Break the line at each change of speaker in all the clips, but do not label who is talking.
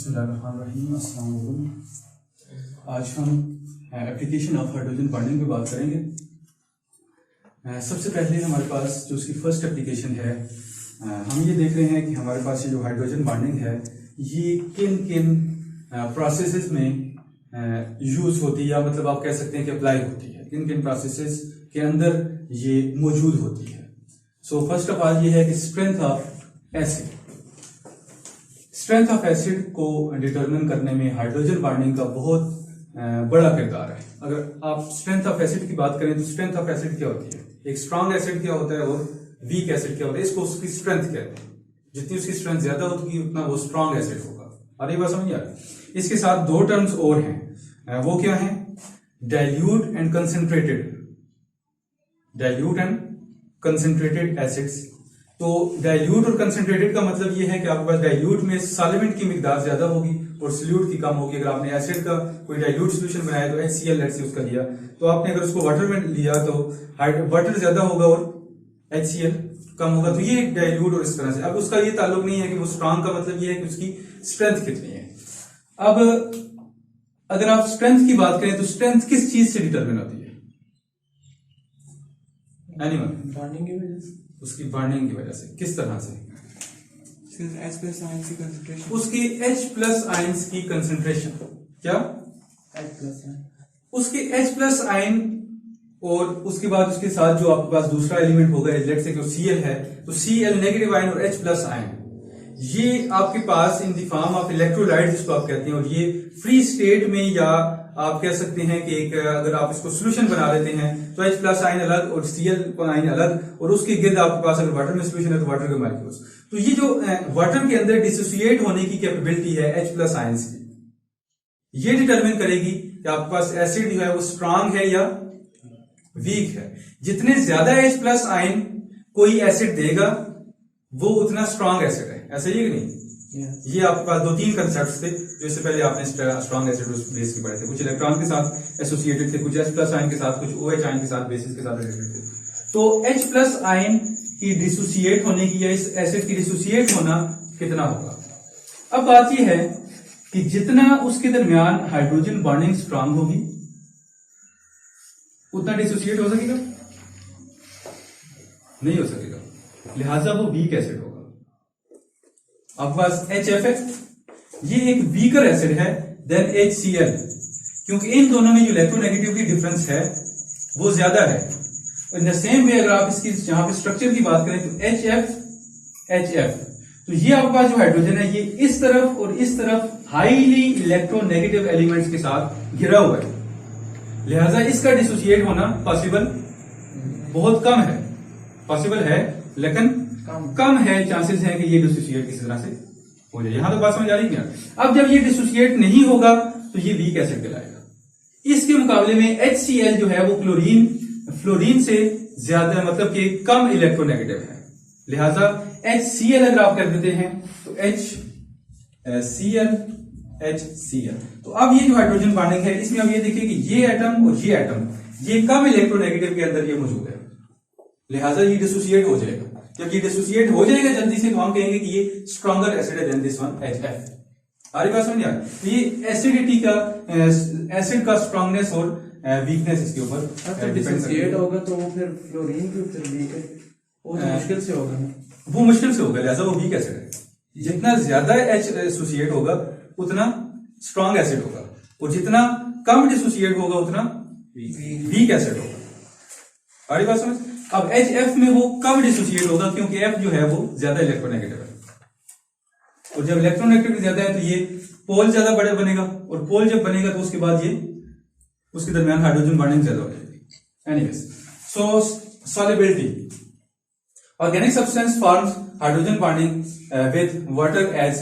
बिस्मिल्लाहिर्रहमानिर्रहीम। अस्सलाम वालेकुम। आज हम एप्लीकेशन ऑफ हाइड्रोजन बॉन्डिंग पे बात करेंगे। सबसे पहले हमारे पास जो उसकी फर्स्ट एप्लीकेशन है, हम ये देख रहे हैं कि हमारे पास ये जो हाइड्रोजन बॉन्डिंग है ये किन किन प्रोसेसेस में यूज होती है, या मतलब आप कह सकते हैं कि अप्लाई होती है, किन किन प्रोसेसेस के अंदर ये मौजूद होती है। सो फर्स्ट ऑफ ऑल ये है कि strength of acid. Strength of acid को डिटरमिन करने में हाइड्रोजन बॉन्डिंग का बहुत बड़ा किरदार है। अगर आप स्ट्रेंथ ऑफ एसिड की बात करें तो स्ट्रेंथ ऑफ एसिड क्या होती है, एक स्ट्रॉन्ग एसिड क्या होता है और वीक एसिड क्या होता है, इसको उसकी स्ट्रेंथ कहते हैं। जितनी उसकी स्ट्रेंथ ज्यादा होगी उतना वो स्ट्रॉन्ग एसिड होगा। और ये बात समझ आ रही। इसके साथ दो टर्म्स और हैं, वो क्या है, dilute and concentrated. Dilute and concentrated acids. तो डाइल्यूट और कंसेंट्रेटेड का मतलब ये है कि आपके पास डाइल्यूट में सॉल्वेंट की मिकदार ज्यादा होगी और सॉल्यूट की कम होगी। अगर आपने एसिड का कोई डाइल्यूट सॉल्यूशन बनाया तो HCl लेट्स से उसका लिया, तो आपने अगर उसको वाटर में लिया तो वाटर ज्यादा होगा और HCl कम होगा। तो ये डाइल्यूट और इस तरह से। अब उसका ये ताल्लुक नहीं है कि वो स्ट्रॉन्ग का मतलब ये है कि उसकी स्ट्रेंथ कितनी है। अब अगर आप स्ट्रेंथ की बात करें तो स्ट्रेंथ किस चीज से डिटरमिन होती है?
बॉन्डिंग की वजह से,
उसकी बॉन्डिंग की वजह से। किस तरह से?
H प्लस आयंस की कंसंट्रेशन।
उसकी H प्लस आयंस की कंसंट्रेशन। क्या?
H plus ion.
उसके H प्लस आयन और उसके बाद उसके साथ जो आपके पास दूसरा एलिमेंट होगा, लेट्स से Cl है, तो Cl नेगेटिव आयन और H प्लस आयन, ये आपके पास in the form of electrolyte जिसको आप कहते हैं, और ये फ्री स्टेट में, या आप कह सकते हैं कि एक अगर आप इसको सोल्यूशन बना लेते हैं तो H प्लस आयन अलग और Cl आयन अलग, और उसके गिर्द आपके पास अगर वाटर में सोल्यूशन है तो वाटर के मॉलिक्यूल्स। तो ये जो वाटर के अंदर डिसोसिएट होने की कैपेबिलिटी है H प्लस आयंस की, ये डिटरमिन करेगी कि आपके पास एसिड जो है वो स्ट्रांग है या वीक है। जितने ज्यादा H प्लस आयन कोई एसिड देगा वो उतना स्ट्रांग एसिड है। ऐसा ही है कि नहीं? ये आपके पास दो तीन कंसेप्ट थे जो इससे पहले आपने स्ट्रांग एसिड बेस के पढ़े थे। कुछ इलेक्ट्रॉन के साथ एसोसिएटेड थे, कुछ H प्लस आयन के साथ, कुछ OH आयन के साथ, बेसिस के साथ रिलेटेड थे। तो H प्लस आयन की डिसोसिएट होने की या इस एसिड की डिसोसिएट होना कितना होगा? अब बात यह है कि जितना उसके दरमियान हाइड्रोजन बॉन्डिंग स्ट्रांग होगी उतना डिसोसिएट हो सकेगा? नहीं हो सकेगा, लिहाजा वो वीक एसिड होगा। आपके पास HF है, ये एक वीकर एसिड है देन HCl, क्योंकि इन दोनों में जो इलेक्ट्रोनेगेटिविटी डिफरेंस है वो ज्यादा है। इन द सेम वे अगर आप इसकी यहां पे स्ट्रक्चर की बात करें तो HF, तो ये आपके पास जो हाइड्रोजन है ये इस तरफ और इस तरफ हाईली इलेक्ट्रोनेगेटिव एलिमेंट्स के साथ घिरा हुआ है, लिहाजा इसका डिसोसिएट होना पॉसिबल बहुत कम है। पॉसिबल है लेकिन कम है, चांसेस है कि ये डिसोसिएट किसी तरह से हो जाए। यहां तो बात समझ आ रही है। अब जब ये डिसोसिएट नहीं होगा तो ये वीक एसिड कहलाएगा। इसके मुकाबले में HCl जो है वो फ्लोरीन से ज्यादा, मतलब कि कम इलेक्ट्रोनेगेटिव है, लिहाजा HCl अगर आप कर देते हैं तो HCl। तो अब ये जो हाइड्रोजन बॉन्डिंग है इसमें अब ये देखिए कि ये एटम और ये एटम ये कम इलेक्ट्रोनेगेटिव के अंदर ये मौजूद है, लिहाजा ये डिसोसिएट हो जाएगा। जब ये डिसोसिएट हो जाएगा जल्दी से तो हम कहेंगे कि ये स्ट्रॉन्गर एसिड है देन दिस वन HF। आ रही बात समझ आ रही? तो ये एसिडिटी का, एसिड का स्ट्रॉन्गनेस और वीकनेस इसके ऊपर
डिसोसिएट होगा तो वो फिर फ्लोरीन भी फिर वीक है, वो तो मुश्किल से होगा ना,
वो मुश्किल से होगा, लिहाजा वो वीक एसिड है। जितना ज्यादा H एसोसिएट होगा उतना स्ट्रॉन्ग एसिड होगा, और जितना कम डिसोसिएट होगा उतना वीक एसिड होगा। आ रही बात समझ? अब HF में वो कम डिसोसिएट होगा क्योंकि F जो है वो ज्यादा इलेक्ट्रोनेगेटिव है, और जब इलेक्ट्रोनेगेटिविटी ज्यादा है तो ये पोल ज्यादा बड़े बनेगा, और पोल जब बनेगा तो उसके बाद ये उसके दरमियान हाइड्रोजन बॉन्डिंग ज्यादा हो जाएगी। Anyways, so solubility, organic substance forms hydrogen bonding with water as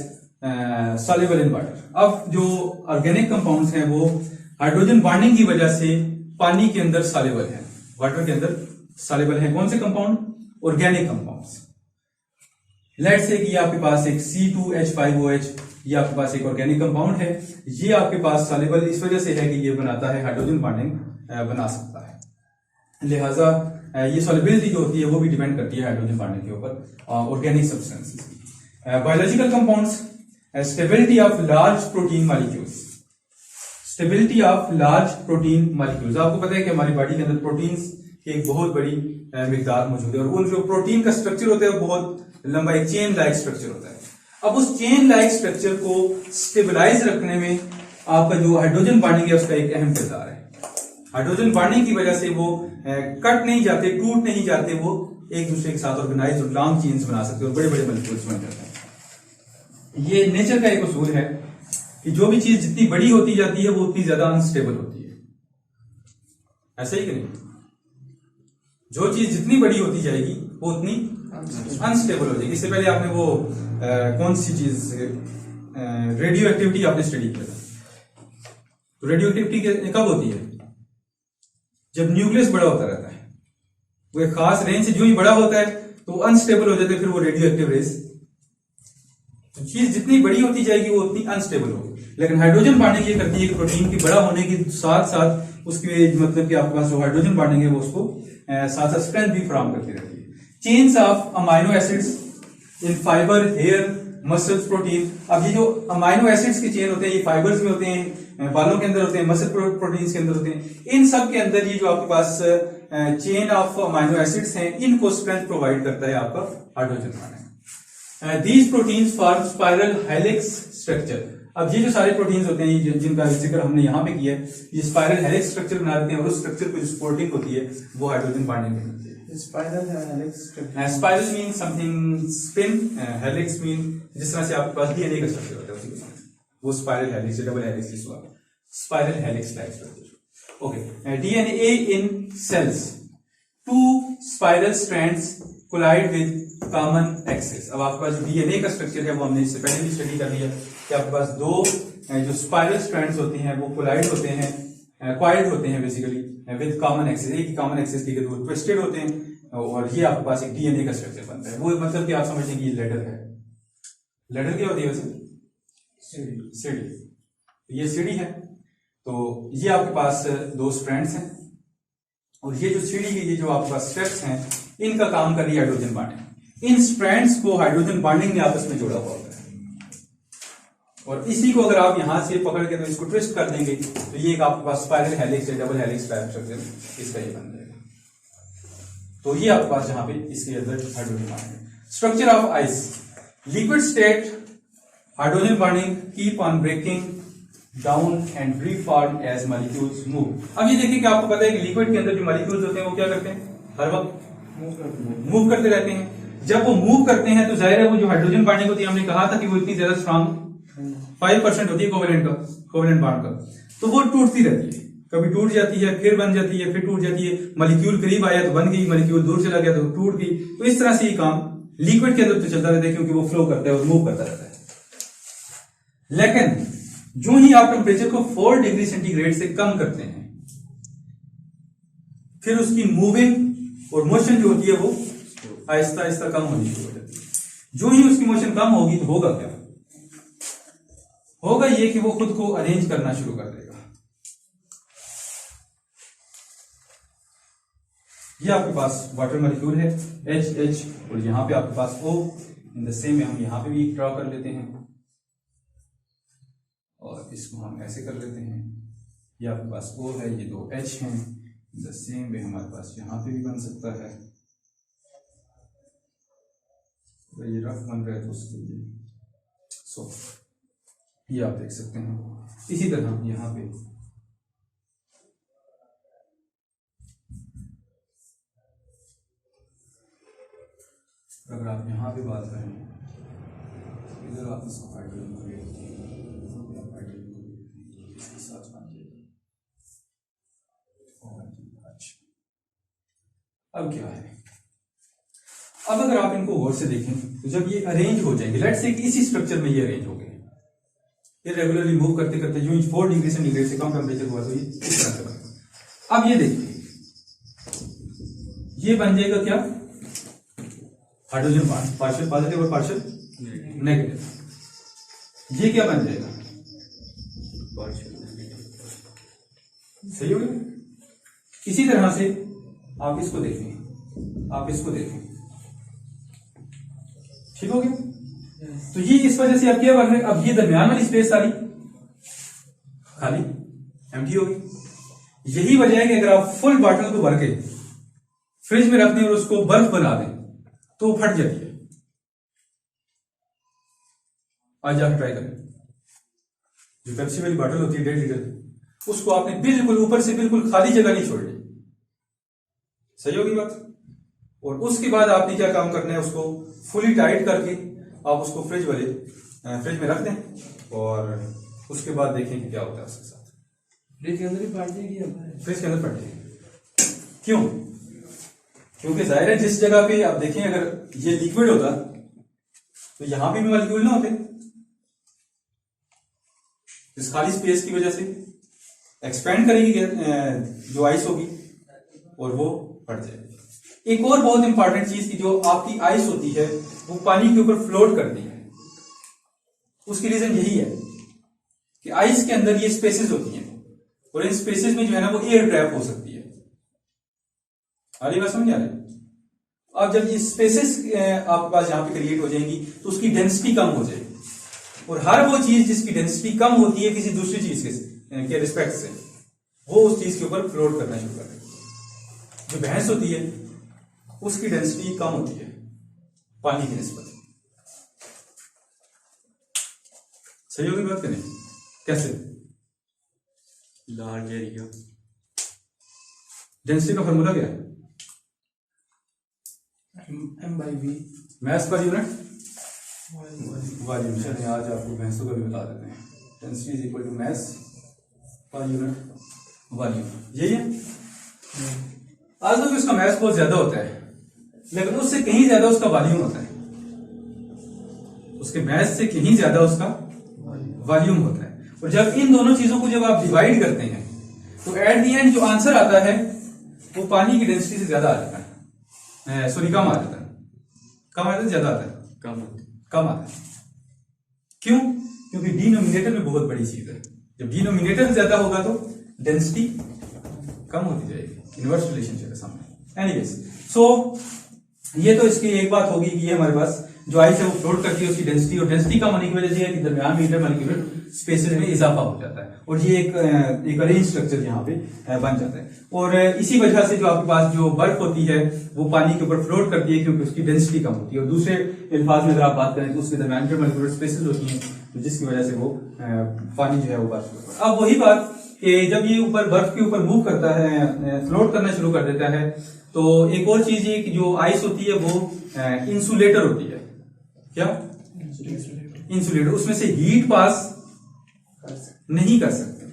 soluble in water. अब जो ऑर्गेनिक कंपाउंड्स हैं वो हाइड्रोजन बॉन्डिंग की वजह से पानी के अंदर सॉल्युबल है, वाटर के अंदर सॉल्युबल है। कौन से compound? Organic compounds. Let's say कि आपके पास एक C2H5OH, ये आपके पास एक ऑर्गेनिक कंपाउंड है, ये आपके पास सॉल्युबल इस वजह से है कि ये बनाता है हाइड्रोजन बॉन्डिंग बना सकता है, लिहाजा ये सॉल्युबिलिटी जो होती है वो भी डिपेंड करती है हाइड्रोजन बॉन्डिंग के ऊपर ऑर्गेनिक सब्सटेंसेस की। Biological compounds, stability of large protein molecules, stability of large protein molecules. आपको पता है कि हमारी बॉडी के अंदर प्रोटीन्स की एक बहुत बड़ी मिकदार मौजूद है और वो जो प्रोटीन का स्ट्रक्चर होता है वो बहुत लंबा एक चेन लाइक स्ट्रक्चर होता है। अब उस चेन लाइक स्ट्रक्चर को स्टेबलाइज रखने में आपका जो हाइड्रोजन बॉन्डिंग है उसका एक अहम किरदार है। हाइड्रोजन बॉन्डिंग की वजह से वो कट नहीं जाते, टूट नहीं जाते, वो एक दूसरे के साथ ऑर्गेनाइज और लॉन्ग चेन्स बना सकते हैं और बड़े बड़े मॉलिक्यूल्स बन जाते हैं। ये नेचर का एक उसूल है कि जो भी चीज जितनी बड़ी होती जाती है वो उतनी ज्यादा अनस्टेबल होती है, ऐसा ही कि नहीं? जो चीज जितनी बड़ी होती जाएगी वो उतनी अनस्टेबल हो जाएगी। इससे पहले आपने वो कौन सी चीज रेडियो एक्टिविटी आपने स्टडी किया था। तो रेडियो एक्टिविटी कब होती है? जब न्यूक्लियस बड़ा होता रहता है, वो एक खास रेंज से जो ही बड़ा होता है तो अनस्टेबल हो जाते हैं, फिर वो रेडियो एक्टिव रेज। तो चीज जितनी बड़ी होती जाएगी वो उतनी अनस्टेबल होगी। लेकिन हाइड्रोजन बॉन्डिंग ये करती है कि प्रोटीन की बड़ा होने के साथ साथ उसकी मतलब कि आपके पास जो हाइड्रोजन बॉन्डिंग है वो उसको साथ साथ स्ट्रेंथ भी फराहम करती रहती है। Chains of amino acids in fibre, hair, muscles, protein. अब ये जो अमाइनो एसिड्स के चेन होते हैं ये फाइबर्स में होते हैं, बालों के अंदर होते हैं, मसल प्रोटीन्स के अंदर होते हैं। इन सब के अंदर ये जो आपके पास चेन ऑफ अमाइनो एसिड्स हैं इनको स्ट्रेंथ प्रोवाइड करता है आपका hydrogen bonding. These proteins form spiral helix structure. अब ये जो सारे प्रोटीन्स होते हैं जिनका जिक्र हमने यहाँ पे किया है, ये स्पाइरल हेलिक्स स्ट्रक्चर बना देते हैं और उस स्ट्रक्चर को जो सपोर्टिंग होती है वो हाइड्रोजन बॉन्डिंग होती है।
Spiral helix structure,
spiral mean something spin, helix mean जिस तरह से आपके पास डीएनए का स्ट्रक्चर होता है उसी के साथ वो स्पाइरल हेलिक्स, डबल हेलिक्स जिसको spiral helix type structure. Okay, DNA in cells, two spiral strands coiled with common axis. अब आपके पास जो डीएनए का स्ट्रक्चर है वो हमने इससे पहले भी स्टडी कर लिया कि आपके पास दो जो स्पाइरल स्ट्रैंड्स होते हैं वो कोलाइड होते हैं, क्वाइड होते हैं बेसिकली विद कॉमन एक्सिस। एक ही कॉमन एक्सिस की वो ट्विस्टेड होते हैं और ये आपके पास एक डीएनए का स्ट्रक्चर बनता है। वो मतलब कि आप समझें कि ये लेडर है। लेडर क्या होती है वैसे? सीढ़ी। ये सीढ़ी है तो ये आपके पास दो स्ट्रैंड्स हैं और ये जो सीढ़ी की ये जो आपके पास स्टेप्स हैं इनका काम कर रही है हाइड्रोजन बॉन्डिंग। इन स्ट्रैंड्स को हाइड्रोजन बॉन्डिंग ने आपस में जोड़ा हुआ होता है और इसी को अगर आप यहां से पकड़ के तो इसको ट्विस्ट कर देंगे तो ये एक आपके पास स्पाइरल हेलिक्स या डबल हेलिक्स टाइप स्ट्रक्चर इसका ये बन जाएगा। तो ये आपके पास जहां पे इसके अंदर hydrogen bonding. Structure of ice, liquid state hydrogen bonding keep on breaking down and reform as molecules move. अब ये देखिए कि आपको पता है कि लिक्विड के अंदर जो मॉलिक्यूल्स होते हैं वो क्या करते हैं? हर वक्त मूव करते रहते हैं। जब वो मूव करते हैं तो जाहिर है वो जो हाइड्रोजन बॉन्डिंग होती है, हमने कहा था कि वो इतनी ज्यादा स्ट्रांग 5% होती है कोवेलेंट बॉन्ड का, तो वो टूटती रहती है। कभी टूट जाती है, फिर बन जाती है, फिर टूट जाती है। मॉलिक्यूल करीब आया तो बन गई, मॉलिक्यूल दूर चला गया तो टूट गई। तो इस तरह से ये काम लिक्विड के अंदर तो चलता रहता है क्योंकि वो फ्लो करता है और मूव करता रहता है। लेकिन जो ही आप टेम्परेचर को 4 डिग्री सेंटीग्रेड से कम करते हैं फिर उसकी मूविंग और मोशन जो होती है वो आहिस्ता आहिस्ता कम होनी शुरू हो जाती है। जो ही उसकी मोशन कम होगी तो होगा क्या? होगा ये कि वो खुद को अरेंज करना शुरू कर देगा। ये आपके पास वाटर मॉलिक्यूल है H और यहां पे आपके पास O। इन द सेम हम यहां पे भी ड्रॉ कर लेते हैं और इसको हम ऐसे कर लेते हैं। ये आपके पास O है, ये दो H हैं। इन द सेम वे हमारे पास यहां पे भी बन सकता है। तो ये रफ बन रहा है तो उसके लिए ये आप देख सकते हैं। इसी तरह यहां पे अगर आप यहां पे बात करें इधर आप इसको हाइड्रोजन को इसके साथ अब क्या है? अब अगर आप इनको गौर से देखें तो जब ये अरेंज हो जाएंगे, लेट्स से कि इसी स्ट्रक्चर में ये अरेंज हो गए, ये रेगुलरली मूव करते करते जो 4 डिग्री सेंटीग्रेड से कम टेम्परेचर हुआ तो ये इस तरह से बनेगा। अब ये देखिए ये बन जाएगा क्या? हाइड्रोजन बॉन्ड, पार्शियल पॉजिटिव और पार्शियल नेगेटिव। ये क्या बन जाएगा? सही हो गया। इसी तरह से आप इसको देखें, आप इसको देखें, ठीक हो गया। तो ये इस वजह से अब क्या बन रहा है, अब ये दरमियान वाली स्पेस सारी खाली एम्प्टी होगी। यही वजह है कि अगर आप फुल बॉटल को भर के फ्रिज में रख दें और उसको बर्फ बना दें तो फट जाती है। आज जाकर ट्राई करें, जो पेप्सी वाली बॉटल होती है 1.5 लीटर, उसको आपने बिल्कुल ऊपर से बिल्कुल खाली जगह नहीं छोड़नी, सही होगी बात। और उसके बाद आपने क्या काम करना है, उसको फुली टाइट करके आप उसको फ्रिज में रख दें और उसके बाद देखें कि क्या होता है उसके साथ।
फ्रिज के अंदर ही फाड़ जाएगी अब?
फ्रिज के अंदर फट जाएगी। क्यों? क्योंकि जाहिर है जिस जगह पे आप देखें, अगर ये लिक्विड होता तो यहां पे भी मॉलिक्यूल ना होते, इस खाली स्पेस की वजह से एक्सपेंड करेगी जो आइस होगी और वो फट जाएगी। एक और बहुत इंपॉर्टेंट चीज की, जो आपकी आइस होती है वो पानी के ऊपर फ्लोट करती है। उसकी रीजन यही है कि आइस के अंदर ये स्पेसेस होती हैं और इन स्पेसेस में जो है ना वो एयर ट्रैप हो सकती है। आ रही बात समझ आ रही? अब जब ये स्पेसेस आपके पास यहां पे क्रिएट हो जाएंगी तो उसकी डेंसिटी कम हो जाएगी, और हर वो चीज जिसकी डेंसिटी कम होती है किसी दूसरी चीज के रिस्पेक्ट से, वो उस चीज के ऊपर फ्लोट करना शुरू कर देती है। जो भैंस होती है उसकी डेंसिटी कम होती है पानी की निस्बत। सही होगी बात करें? कैसे?
लार्ज एरिया,
डेंसिटी का फॉर्मूला क्या है?
M/V
मास पर यूनिट वॉल्यूम। चलिए आज आपको भैंसों का भी बता देते हैं। Density is equal to mass per unit volume, यही है। आज तक इसका मास बहुत ज्यादा होता है, लेकिन उससे कहीं ज्यादा उसका वॉल्यूम होता है। उसके मास से कहीं ज्यादा उसका वॉल्यूम होता है। और जब इन दोनों चीजों को जब आप डिवाइड करते हैं तो एट दी एंड जो आंसर आता है वो पानी की डेंसिटी से ज्यादा आ जाता है, सॉरी कम आ जाता है। कम आता है ज्यादा आता है? कम आता है। क्यों? क्योंकि डिनोमिनेटर में बहुत बड़ी चीज है। जब डिनोमिनेटर ज्यादा होगा तो डेंसिटी कम होती जाएगी। इनवर्स रिलेशनशिप है सामने। एनीवेज, सो ये तो इसकी एक बात होगी कि ये हमारे पास जो आइस है वो फ्लोट करती है, उसकी डेंसिटी, और डेंसिटी कम होने की वजह से कि दरमियान में इंटरमॉलिक्यूलर स्पेसेस में इजाफा हो जाता है और ये एक अरेंज स्ट्रक्चर यहाँ पे बन जाता है। और इसी वजह से जो आपके पास जो बर्फ होती है वो पानी के ऊपर फ्लोट करती है क्योंकि उसकी डेंसिटी कम होती है। और दूसरे अल्फाज में अगर आप बात करें तो उसके दरमियान इंटरमॉलिक्यूलर स्पेसेस होती हैं जिसकी वजह से वो पानी जो है वो बर्फ के ऊपर। अब वही बात कि जब ये ऊपर बर्फ के ऊपर मूव करता है, फ्लोट करना शुरू कर देता है, तो एक और चीज ये कि जो आइस होती है वो इंसुलेटर होती है। क्या? इंसुलेटर। उसमें से हीट पास नहीं कर सकते।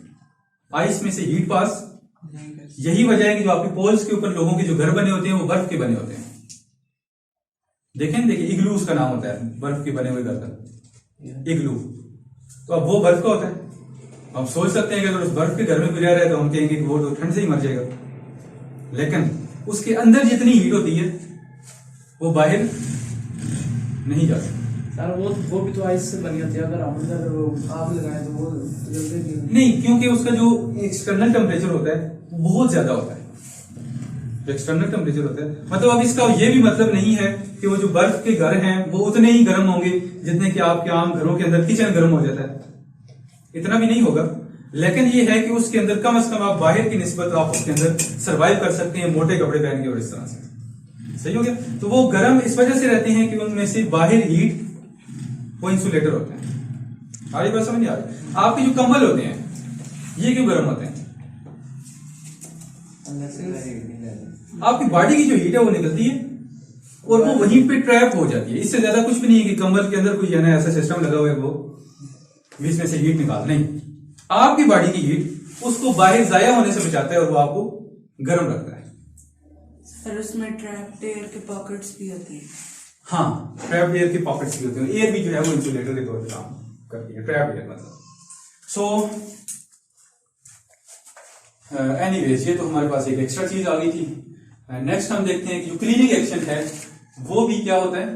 आइस में से हीट पास, यही वजह है कि जो आपके पोल्स के ऊपर लोगों के जो घर बने होते हैं वो बर्फ के बने होते हैं। देखिए इग्लू उसका नाम होता है, बर्फ के बने हुए घर का इग्लू। तो अब वो बर्फ का होता है। आप सोच सकते हैं कि अगर उस बर्फ के घर में गुजर रहे तो हम कहेंगे कि वो तो ठंड से ही मर जाएगा, लेकिन उसके अंदर जितनी हीट होती है वो बाहर नहीं जा सकती।
सर वो भी तो आइस से बनी होती है। अगर हम अंदर आग लगाएं तो वो जलते
नहीं, क्योंकि उसका जो एक्सटर्नल टेम्परेचर होता है वो बहुत ज्यादा होता है। जो एक्सटर्नल टेम्परेचर होता है, मतलब अब इसका ये भी मतलब नहीं है कि वो जो बर्फ के घर हैं वो उतने ही गर्म होंगे जितने कि आपके आम घरों के अंदर किचन गर्म हो जाता है, इतना भी नहीं होगा। लेकिन ये है कि उसके अंदर कम से कम आप बाहर की निस्बत आप उसके अंदर सर्वाइव कर सकते हैं मोटे कपड़े पहन के और इस तरह से। सही हो गया? तो वो गर्म इस वजह से रहते हैं कि उनमें से बाहर हीट वो इंसुलेटर होते हैं। आगे बात समझ नहीं आ रही? आपके जो कंबल होते हैं ये क्यों गर्म होते हैं? आपकी बॉडी की जो हीट है वो निकलती है और वो वहीं पे ट्रैप हो जाती है। इससे ज्यादा कुछ भी नहीं है कि कंबल के अंदर कोई है ना ऐसा सिस्टम लगा हुआ है वो बीच में से हीट निकाल, नहीं। आपकी बॉडी की हीट उसको बाहर जाया होने से बचाता है और वो आपको गर्म रखता है।
सर उसमें ट्रैप्ड एयर के पॉकेट्स भी होते हैं।
हाँ, ट्रैप्ड एयर के पॉकेट्स भी होते हैं। एयर भी जो है वो इंसुलेटर के तौर पर काम करती है, ट्रैप्ड एयर मतलब। सो एनीवेज, ये तो हमारे पास एक एक्स्ट्रा चीज आ गई थी। नेक्स्ट हम देखते हैं कि जो क्लीनिंग एक्शन है वो भी क्या होता है,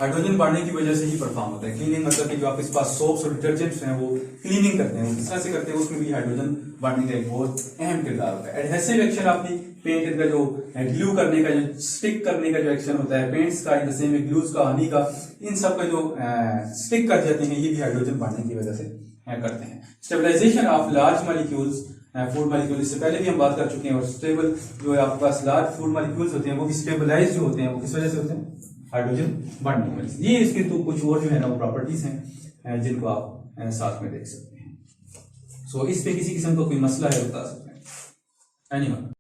हाइड्रोजन बढ़ने की वजह से ही परफॉर्म होता है। क्लीनिंग मतलब कि जो आपके पास सोप्स और डिटर्जेंट्स हैं वो क्लीनिंग करते हैं, वो किस तरह से करते हैं, उसमें भी हाइड्रोजन बढ़ने का एक बहुत अहम किरदार होता है। एडहेसिव एक्शन आपकी पेंट का जो ग्लू करने का, जो स्टिक करने का जो एक्शन होता है पेंट्स का, इन सेम ग्लूज का, हनी का, इन सब का जो स्टिक कर जाते हैं, ये भी हाइड्रोजन बढ़ने की वजह से करते हैं। Stabilisation of large molecules, food molecule, इससे पहले भी हम बात कर चुके हैं। और स्टेबल जो है आपके पास लार्ज फूड मॉलिक्यूल्स होते हैं वो भी स्टेबलाइज जो होते हैं वो किस वजह से होते हैं, हाइड्रोजन बढ़ने की वजह से। ये इसके तो कुछ और जो है ना वो प्रॉपर्टीज हैं जिनको आप साथ में देख सकते हैं। सो इस पे किसी किस्म का कोई मसला है बता सकते हैं एनीवन।